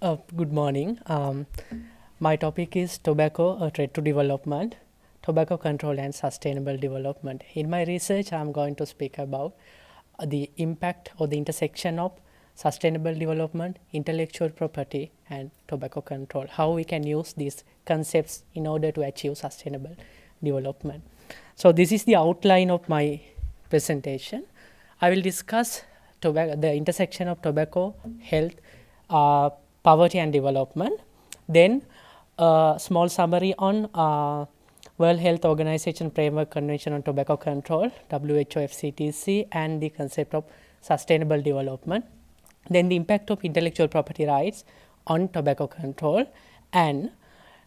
Good morning. My topic is tobacco, a threat to development, tobacco control and sustainable development. In my research, I'm going to speak about the impact or the intersection of sustainable development, intellectual property and tobacco control, how we can use these concepts in order to achieve sustainable development. So this is the outline of my presentation. I will discuss the intersection of tobacco, health, poverty and development. Then a small summary on World Health Organization Framework Convention on Tobacco Control, WHO FCTC, and the concept of sustainable development. Then the impact of intellectual property rights on tobacco control, and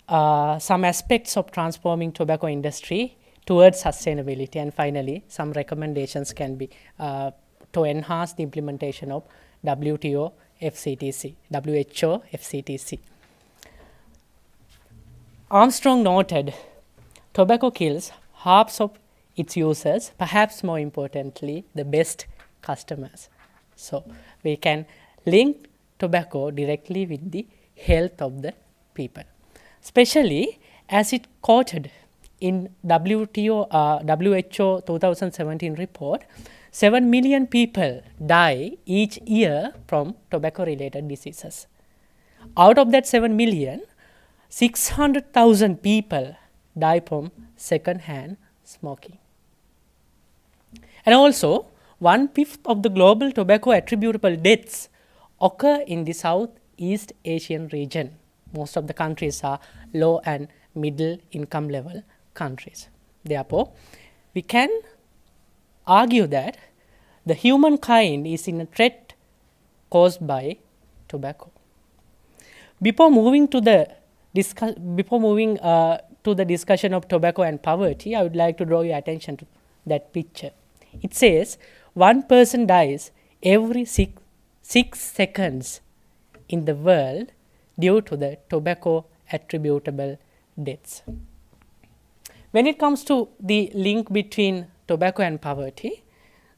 some aspects of transforming tobacco industry towards sustainability, and finally some recommendations can be to enhance the implementation of WHO FCTC. Armstrong noted, tobacco kills half of its users, perhaps more importantly, the best customers. So we can link tobacco directly with the health of the people, especially as it quoted in WHO 2017 report, 7 million people die each year from tobacco-related diseases. Out of that 7 million, 600,000 people die from second-hand smoking. And also, 1/5 of the global tobacco attributable deaths occur in the Southeast Asian region. Most of the countries are low and middle income level countries. Therefore, we can argue that the humankind is in a threat caused by tobacco. Before moving to the discussion of tobacco and poverty, I would like to draw your attention to that picture. It says 1 person dies every 6 seconds in the world due to the tobacco attributable deaths. When it comes to the link between tobacco and poverty,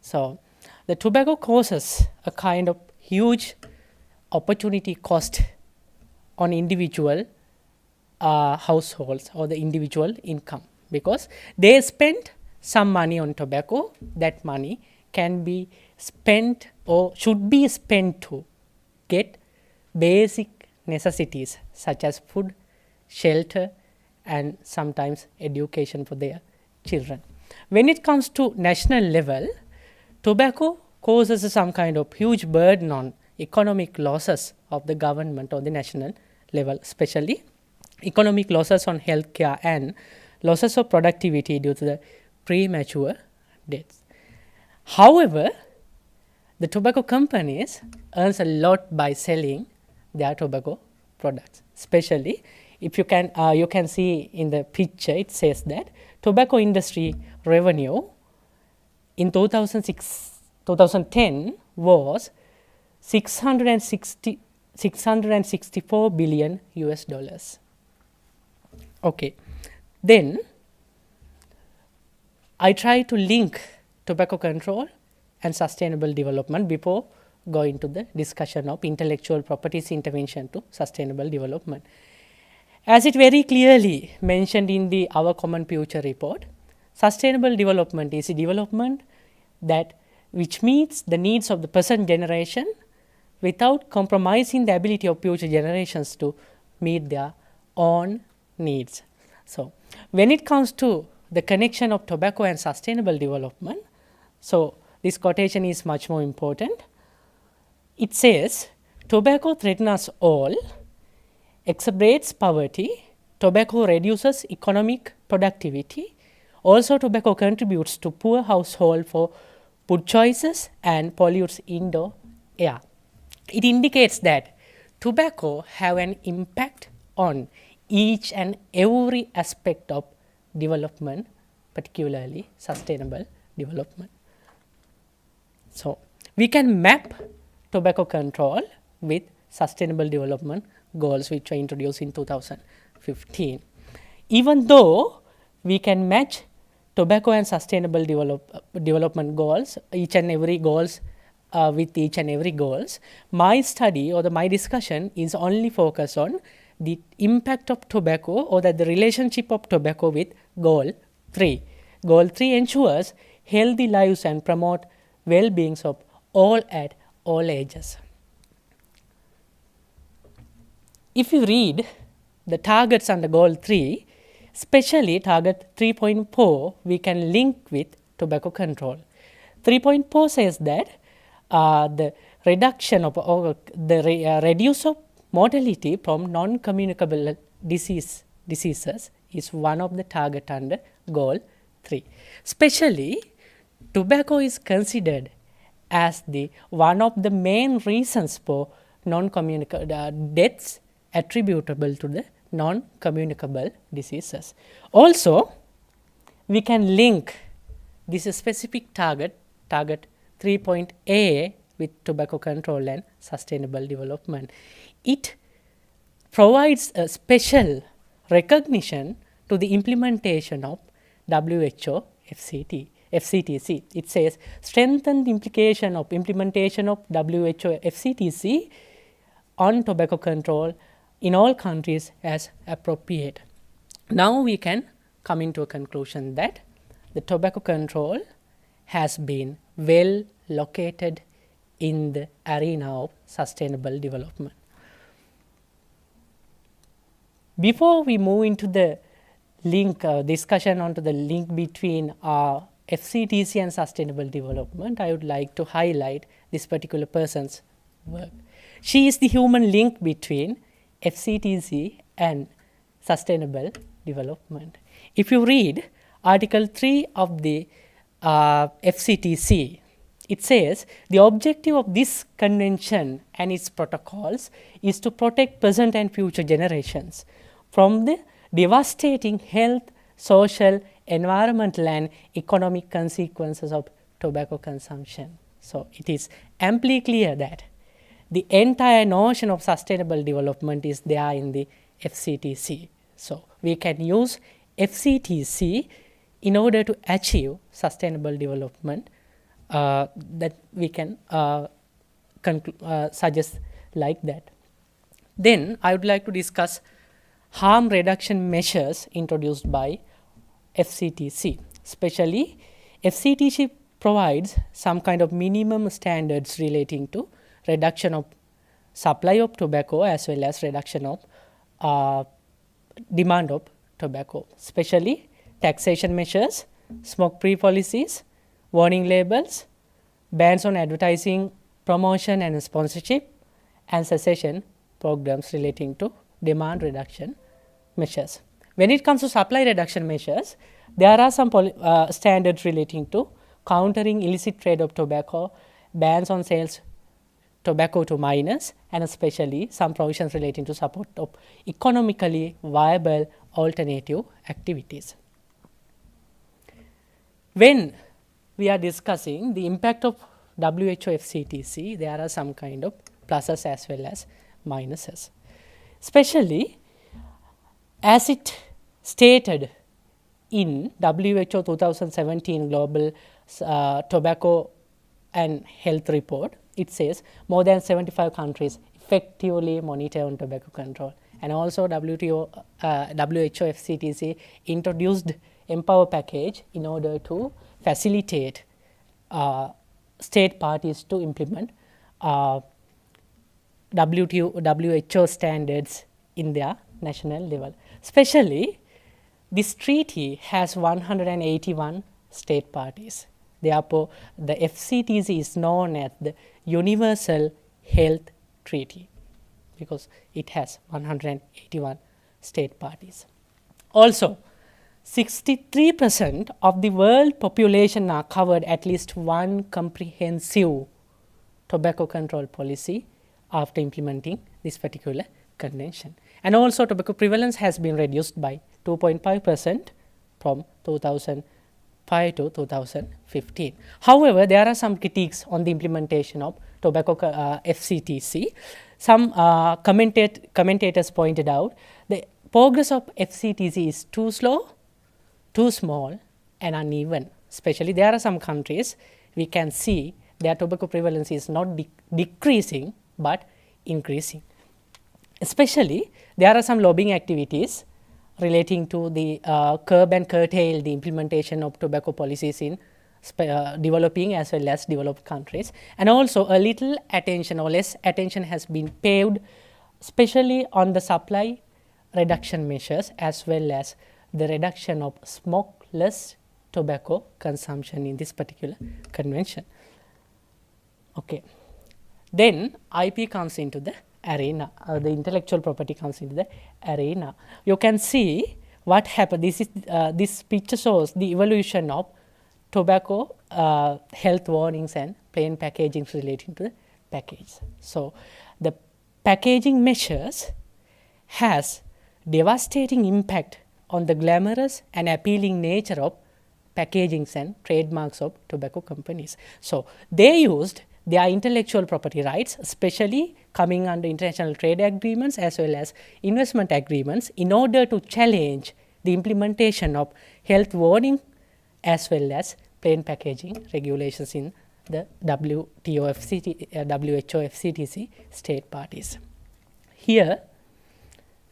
so the tobacco causes a kind of huge opportunity cost on individual households or the individual income, because they spend some money on tobacco. That money can be spent or should be spent to get basic necessities such as food, shelter and sometimes education for their children. When it comes to national level, tobacco causes some kind of huge burden on economic losses of the government or the national level, especially economic losses on healthcare and losses of productivity due to the premature deaths. However, the tobacco companies earns a lot by selling their tobacco products, especially if you can see in the picture, it says that tobacco industry revenue in 2010 was $664 billion US dollars. Okay, then I try to link tobacco control and sustainable development before going to the discussion of intellectual property's intervention to sustainable development. As it very clearly mentioned in the Our Common Future report, sustainable development is a development which meets the needs of the present generation without compromising the ability of future generations to meet their own needs. So when it comes to the connection of tobacco and sustainable development, so this quotation is much more important. It says, tobacco threatens us all, exacerbates poverty, tobacco reduces economic productivity, also tobacco contributes to poor household for food choices and pollutes indoor air. It indicates that tobacco have an impact on each and every aspect of development, particularly sustainable development. So we can map tobacco control with sustainable development goals which were introduced in 2015. Even though we can match tobacco and sustainable development goals, each and every goals with each and every goals. My study or my discussion is only focused on the impact of tobacco or the relationship of tobacco with goal 3. Goal 3 ensures healthy lives and promote well-being of all at all ages. If you read the targets under goal 3, especially target 3.4, we can link with tobacco control. 3.4 says that the reduction of reduce of mortality from non-communicable diseases is one of the target under goal 3. Especially, tobacco is considered as the one of the main reasons for non-communicable deaths attributable to the non-communicable diseases. Also, we can link this specific target 3.A with tobacco control and sustainable development. It provides a special recognition to the implementation of WHO FCTC. It says strengthen the implication of implementation of WHO FCTC on tobacco control in all countries as appropriate. Now we can come into a conclusion that the tobacco control has been well located in the arena of sustainable development. Before we move into the link discussion onto the link between FCTC and sustainable development, I would like to highlight this particular person's work. She is the human link between FCTC and sustainable development. If you read Article 3 of the FCTC, it says the objective of this convention and its protocols is to protect present and future generations from the devastating health, social, environmental and economic consequences of tobacco consumption. So, it is amply clear that the entire notion of sustainable development is there in the FCTC. So, we can use FCTC in order to achieve sustainable development that we can suggest like that. Then, I would like to discuss harm reduction measures introduced by FCTC. Especially, FCTC provides some kind of minimum standards relating to reduction of supply of tobacco as well as reduction of demand of tobacco. Especially, taxation measures, smoke-free policies, warning labels, bans on advertising, promotion and sponsorship, and cessation programs relating to demand reduction measures. When it comes to supply reduction measures, there are some standards relating to countering illicit trade of tobacco, bans on sales tobacco to minors, and especially some provisions relating to support of economically viable alternative activities. When we are discussing the impact of WHO FCTC, there are some kind of pluses as well as minuses. Especially, as it stated in WHO 2017 Global Tobacco and Health Report, it says more than 75 countries effectively monitor on tobacco control. And also WHO FCTC introduced Empower package in order to facilitate state parties to implement WHO standards in their national level. Especially, this treaty has 181 state parties. Therefore, the FCTC is known as the Universal Health Treaty because it has 181 state parties. Also, 63% of the world population are covered at least one comprehensive tobacco control policy after implementing this particular convention. And also, tobacco prevalence has been reduced by 2.5% from 2005 to 2015. However, there are some critiques on the implementation of tobacco FCTC. Some commentators pointed out the progress of FCTC is too slow, too small and uneven. Especially, there are some countries we can see their tobacco prevalence is not decreasing but increasing. Especially, there are some lobbying activities relating to the curb and curtail the implementation of tobacco policies in developing as well as developed countries. And also a little attention or less attention has been paid especially on the supply reduction measures as well as the reduction of smokeless tobacco consumption in this particular convention. Okay. Then IP comes into the arena, the intellectual property comes into the arena. You can see what happened. This picture shows the evolution of tobacco health warnings and plain packaging relating to the package. So, the packaging measures has devastating impact on the glamorous and appealing nature of packagings and trademarks of tobacco companies. So, they used their intellectual property rights, especially coming under international trade agreements as well as investment agreements, in order to challenge the implementation of health warning as well as plain packaging regulations in the WHO FCTC state parties. Here,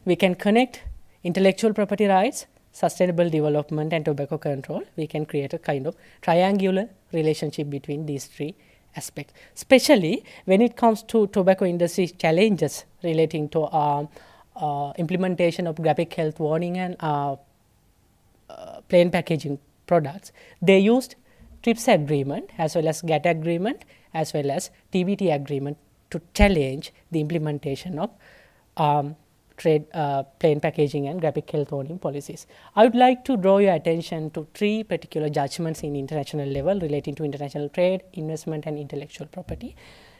we can connect intellectual property rights, sustainable development and tobacco control. We can create a kind of triangular relationship between these three aspects, especially when it comes to tobacco industry challenges relating to implementation of graphic health warning and plain packaging products. They used TRIPS agreement as well as GATT agreement as well as TBT agreement to challenge the implementation of plain packaging and graphic health warning policies. I would like to draw your attention to three particular judgments in international level relating to international trade, investment and intellectual property.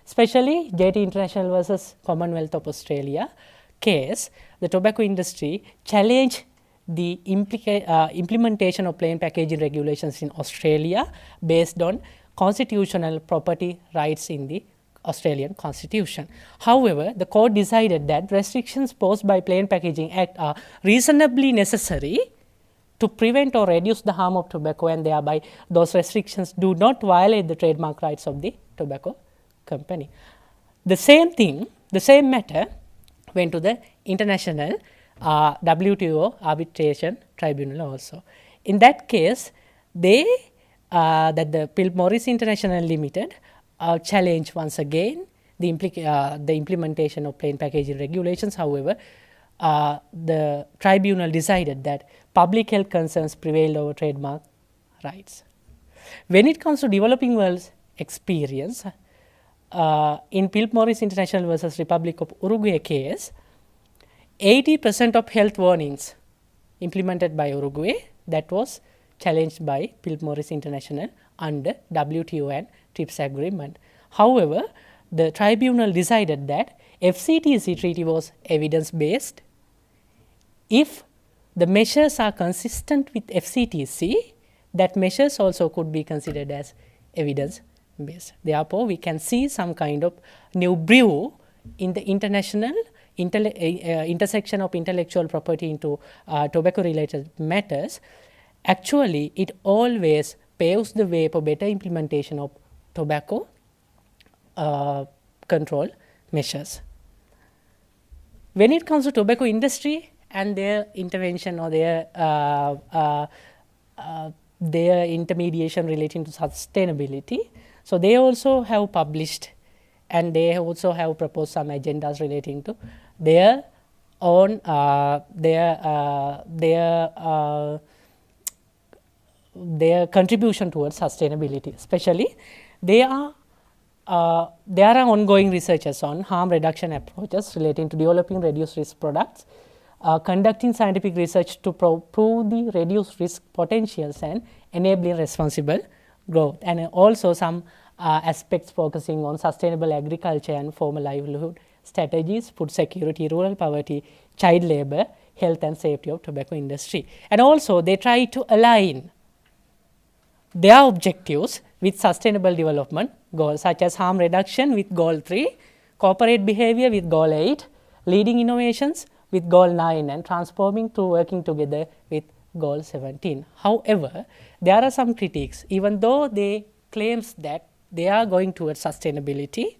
Especially JT International versus Commonwealth of Australia case, the tobacco industry challenged the implementation of plain packaging regulations in Australia based on constitutional property rights in the Australian Constitution. However, the court decided that restrictions posed by Plain Packaging Act are reasonably necessary to prevent or reduce the harm of tobacco, and thereby those restrictions do not violate the trademark rights of the tobacco company. The same thing, the same matter went to the international WTO arbitration tribunal also. In that case, they that the Philip Morris International Limited challenge once again the implementation of plain packaging regulations. However, the tribunal decided that public health concerns prevailed over trademark rights. When it comes to developing world's experience, in Philip Morris International versus Republic of Uruguay case, 80% of health warnings implemented by Uruguay, that was challenged by Philip Morris International under WTO and TRIPS agreement. However, the tribunal decided that FCTC treaty was evidence-based. If the measures are consistent with FCTC, that measures also could be considered as evidence-based. Therefore, we can see some kind of new brew in the international intersection of intellectual property into tobacco-related matters. Actually, it always paves the way for better implementation of tobacco control measures. When it comes to tobacco industry and their intervention or their intermediation relating to sustainability, so they also have published and they also have proposed some agendas relating to their own their contribution towards sustainability. Especially, there are ongoing researches on harm reduction approaches relating to developing reduced risk products, conducting scientific research to prove the reduced risk potentials and enabling responsible growth, and also some aspects focusing on sustainable agriculture and formal livelihood strategies, food security, rural poverty, child labor, health and safety of tobacco industry. And also they try to align their objectives with sustainable development goals, such as harm reduction with goal 3, corporate behavior with goal 8, leading innovations with goal 9, and transforming through working together with goal 17. However, there are some critiques, even though they claims that they are going towards sustainability.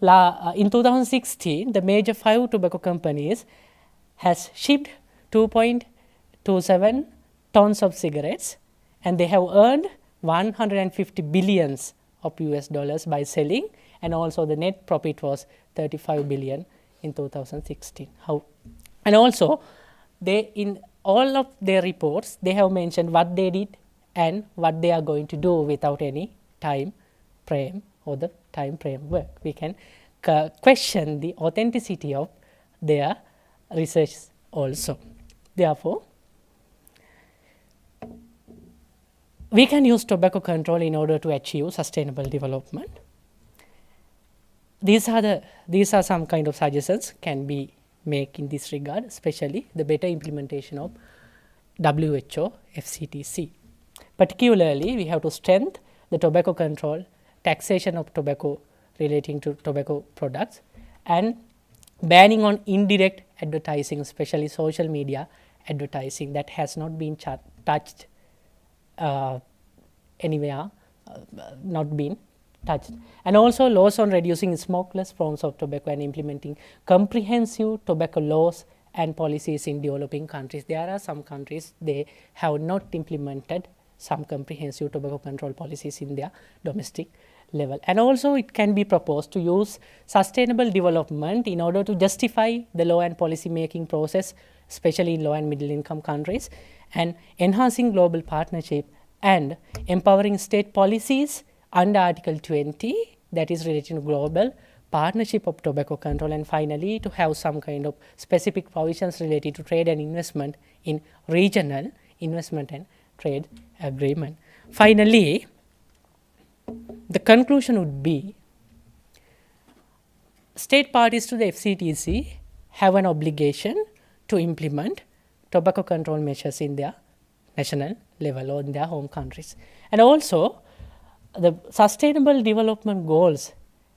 In 2016, the major 5 tobacco companies has shipped 2.27 tons of cigarettes, and they have earned 150 billions of US dollars by selling, and also the net profit was 35 billion in 2016. And also, they, in all of their reports, they have mentioned what they did and what they are going to do without any time frame or the time framework. We can question the authenticity of their research also. Therefore, we can use tobacco control in order to achieve sustainable development. These are some kind of suggestions can be made in this regard, especially the better implementation of WHO FCTC. Particularly, we have to strengthen the tobacco control, taxation of tobacco relating to tobacco products, and banning on indirect advertising, especially social media advertising that has not been touched anywhere, not been touched. And also laws on reducing smokeless forms of tobacco and implementing comprehensive tobacco laws and policies in developing countries. There are some countries, they have not implemented some comprehensive tobacco control policies in their domestic level. And also it can be proposed to use sustainable development in order to justify the law and policy making process, especially in low and middle income countries, and enhancing global partnership and empowering state policies under Article 20, that is related to global partnership of tobacco control, and finally to have some kind of specific provisions related to trade and investment in regional investment and trade agreement. Finally, the conclusion would be state parties to the FCTC have an obligation to implement tobacco control measures in their national level or in their home countries. And also, the sustainable development goals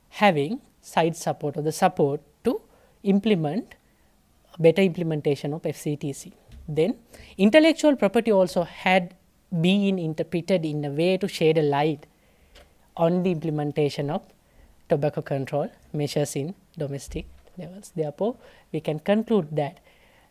having side support or the support to implement better implementation of FCTC. Then intellectual property also had been interpreted in a way to shed a light on the implementation of tobacco control measures in domestic levels. Therefore, we can conclude that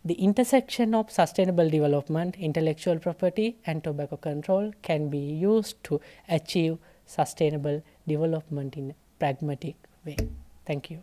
the intersection of sustainable development, intellectual property and tobacco control can be used to achieve sustainable development in a pragmatic way. Thank you.